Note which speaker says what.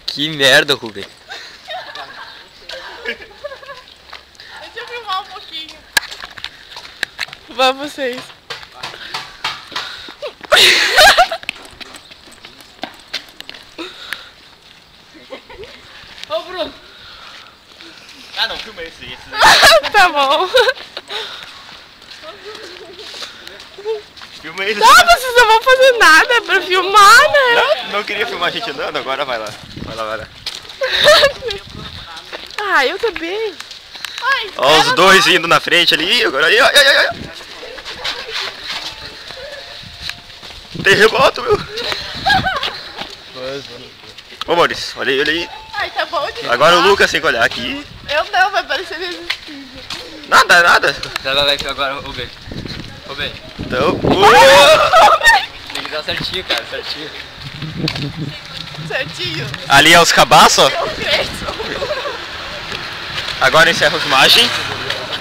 Speaker 1: Que merda, Rubem.
Speaker 2: Deixa eu filmar um pouquinho. Vamos vocês.
Speaker 3: Ô, Bruno. Ah, não, filma esse.
Speaker 2: Tá bom.
Speaker 3: Filma ele.
Speaker 2: Não, vocês não vão fazer nada pra filmar, né?
Speaker 3: Não queria filmar a gente andando, agora vai lá. Vai lá, vai lá.
Speaker 2: Ah, eu também. Ai,
Speaker 3: Ó, os dois indo na frente ali, agora aí, ai, ai, ai. Terremoto, meu. Ô, Maurício, olha aí, olha aí.
Speaker 2: Ai, tá bom de
Speaker 3: Agora o
Speaker 2: filmar.
Speaker 3: Lucas tem que olhar aqui.
Speaker 2: Eu não, vai parecer resistível.
Speaker 3: Nada, nada.
Speaker 1: Vai, agora, Rubem. Rubem.
Speaker 3: Então.
Speaker 1: Tem que dar certinho, cara, certinho.
Speaker 2: Certinho.
Speaker 3: Ali é os cabaços, ó.
Speaker 2: Eu cresço.
Speaker 3: Agora encerra a filmagem.